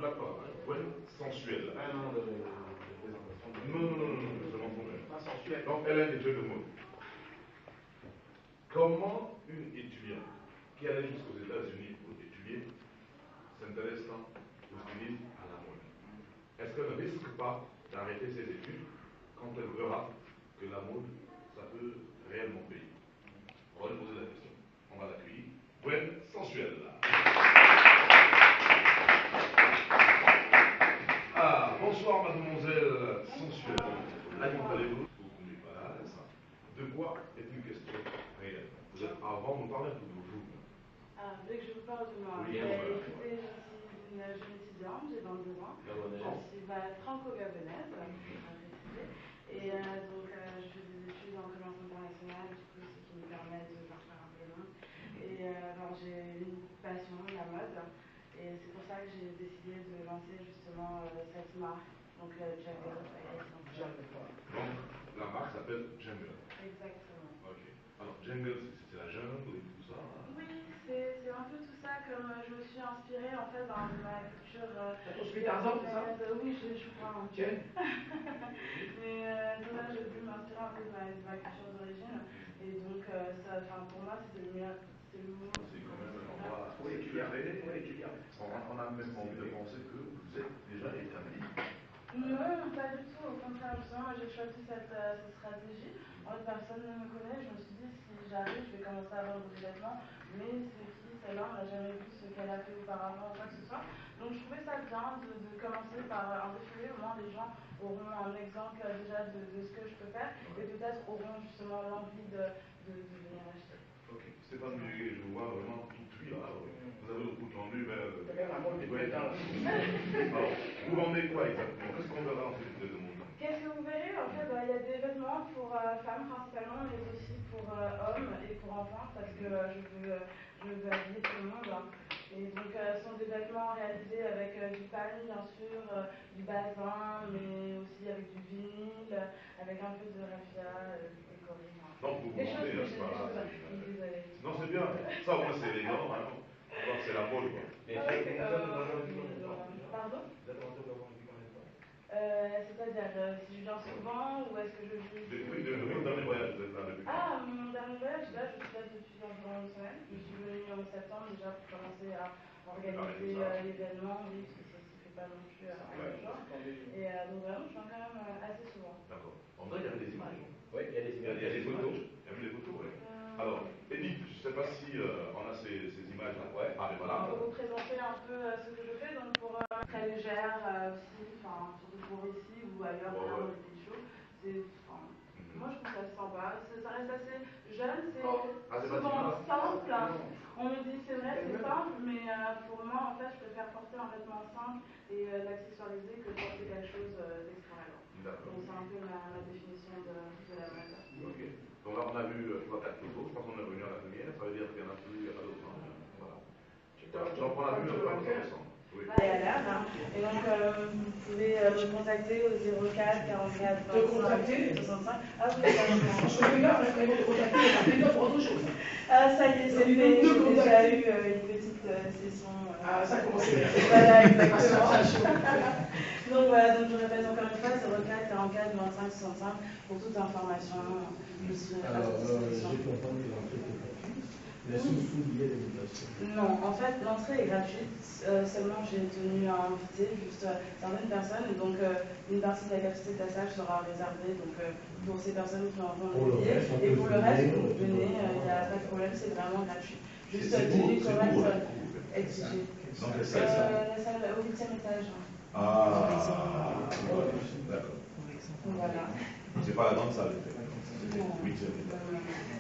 tape pas. Gwen sensuelle. Ah non, de présentation. Non, je m'en fous. Pas sensuelle. Donc, elle a des jeux de mots. Comment une étudiante qui allait jusqu'aux États-Unis pour étudier s'intéresse tant aux stylistes à la mode? Est-ce qu'elle ne risque pas d'arrêter ses études quand elle verra que la mode, ça peut réellement payer? On va lui poser la question. On va l'accueillir. Gwen sensuelle. Ah, bonsoir mademoiselle sensuelle. Comment allez-vous? Vous n'êtes pas là, ça. De quoi est une question réelle? Vous êtes avant, nous parlez un peu de vous. Ah, dès que je vous parle de moi, Oui, écoutez, je suis une jeune étudiante, j'ai 22 ans. Je suis franco-gabonaise, et donc je fais des études en commerce international, du coup, ce qui me permet de partir un peu le monde. Et alors, j'ai une passion, la mode, et c'est pour ça que j'ai décidé de lancer justement cette marque, donc Jungle. Donc, la marque s'appelle Jungle. Exactement. Ok. Alors, Jungle, c'est la jungle et tout ça. Oui, c'est un peu tout ça, comme je me suis inspirée en fait dans ma culture. Je suis Tarzan, c'est ça? Oui, je crois un peu. Mais donc là, j'ai voulu m'inspirer un peu de ma culture d'origine. Et donc, pour moi, c'est le moment. C'est quand même un endroit sécurisé. On a même envie de penser que vous êtes déjà établi. Non, pas du tout. Au contraire, justement, j'ai choisi cette stratégie. En fait, personne ne me connaît. Je me suis dit, si j'arrive, je vais commencer à vendre des vêtements. Mais c'est qui celle-là? On n'a jamais vu ce qu'elle a fait auparavant ou quoi que ce soit. Donc, je trouvais ça bien de commencer par un défilé. Au moins, les gens auront un exemple déjà de ce que je peux faire. Et peut-être auront justement l'envie de venir acheter. Ok. Stéphane Muguet, je vous vois vraiment tout cuit là. Vous avez le coup tendu vers le. Alors, vous vendez quoi exactement? Qu'est-ce qu'on verra en fait de monde? Qu'est-ce que vous verrez? En fait, il y a des vêtements pour femmes principalement, mais aussi pour hommes et pour enfants, parce que je veux habiller tout le monde. Et donc, ce sont des vêtements réalisés avec du palme, bien sûr, du basin, mais aussi avec du vinyle, avec un peu de raffia, décoré. Donc, vous vendez, c'est pas grave. Non, c'est bien. Ça, au moins, c'est élégant. Hein. Alors, c'est la mode, quoi. Pardon? C'est-à-dire, si je viens souvent, ou est-ce que je vis ici? Oui, de votre dernier voyage, vous êtes là depuis. Ah, mon dernier voyage, là, je suis là depuis environ une semaine. Je suis venue en septembre déjà pour commencer à organiser l'événement, oui, parce que ça ne se fait pas non plus en un jour. Et donc vraiment, je viens quand même assez souvent. D'accord. En vrai, il y avait des images. Oui, il y a des images. Il y a des photos. Il y a des photos, oui. Alors, Edith, je ne sais pas si on a ces images-là. Ouais. Ah, mais voilà. Pour vous présenter un peu ce que je fais, donc pour très légère aussi, surtout pour ici ou ailleurs, dans les pays chauds. Moi, je trouve ça sympa. Ça reste assez jeune, c'est souvent simple. On me dit, c'est vrai, c'est simple, mais pour moi, en fait, je préfère porter un vêtement simple et l'accessoiriser que porter quelque chose d'extravagant. Donc, c'est un peu ma définition de la mode. Ok. Donc là, on a vu 3-4 photos. Je pense qu'on est revenu à la première. Ça veut dire qu'il y en a plus à l'autre. Voilà. Donc, on a vu un peu ensemble. Oui. Et donc, vous pouvez me contacter au 04 44 25 65. Ah oui, ah, ça y est, c'est fait. J'ai déjà eu une petite session. Ah, ça commence bien. Voilà, exactement. Donc voilà, donc je répète encore une fois, 04 44 25 65 pour toute information. Je suis à votre disposition. J'ai entendu l'entrée est gratuite. Mais sous billet d'invitation. Non, en fait, l'entrée est gratuite. Seulement, j'ai tenu à inviter juste certaines personnes. Et donc, une partie de la capacité de la salle sera réservée donc, pour ces personnes qui en vont le billet. Et pour le reste, vous venez, il n'y a pas de problème, c'est vraiment gratuit. Juste tenue correcte exigée. Donc, la salle au 8e étage. Ah, d'accord. Voilà. C'est pas la grande salle. Oui,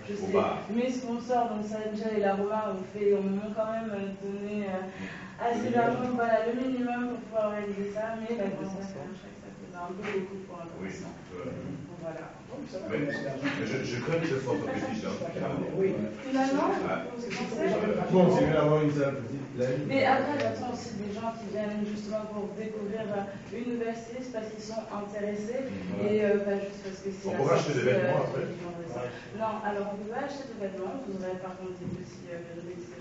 je sais, mes sponsors, donc Salenja et l'Aroma, m'ont quand même donné assez d'argent, voilà, le minimum pour pouvoir réaliser ça, mais la grande salle, ça faisait un peu beaucoup pour un oui. Voilà. Mais je crains que ce soit trop petit. Oui. Finalement, vous pensez? Bon, c'est mieux d'avoir une seule petite plaine. Mais après, j'attends aussi des gens qui viennent justement pour découvrir une nouvelle style parce qu'ils sont intéressés et pas juste parce que c'est. On pourra acheter des vêtements après. Non, alors on peut pas acheter des vêtements, vous aurez par contre des petits des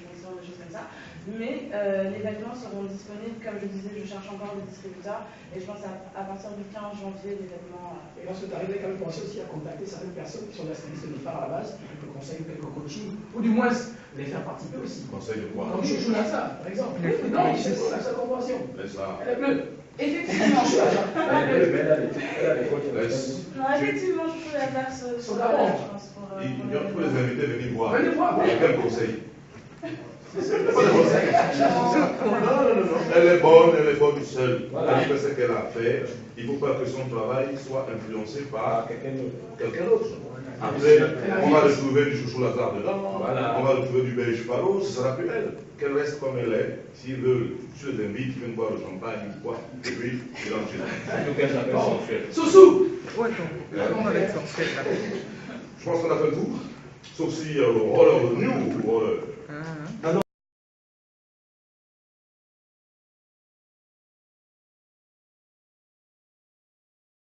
chansons, des choses comme ça. Mais les vêtements seront disponibles, comme je disais, je cherche encore des distributeurs et je pense à partir du 15 janvier, les vêtements. Et lorsque tu arrives, quand même penser aussi à contacter certaines personnes qui sont des stylistes de phare à la base, quelques conseils ou quelques coachings, ou du moins les faire participer aussi. Conseil de quoi? Comme Chouchou Nassa, par exemple. Non, c'est bon, la seule compréhension. Laisse ça. Elle est bleue. Effectivement. Laisse. Non, effectivement, je peux la faire sur la Gabon. je pense. Il y a tous les invités venir voir. Venez voir. Quel conseil? Pas de conseil. Non. Elle est bonne seule. Elle fait ce qu'elle a fait. Il ne faut pas que son travail soit influencé par quelqu'un d'autre. Après, on va retrouver du Chouchou Lazare dedans, on va retrouver du Belge Faro, ce sera plus elle. Qu'elle reste comme elle est. S'ils veulent, je les invite, ils viennent boire le champagne ou quoi. Et puis, ils rentrent chez eux. Soussou. Je pense qu'on a fait le tour. Sauf si on est revenu ou.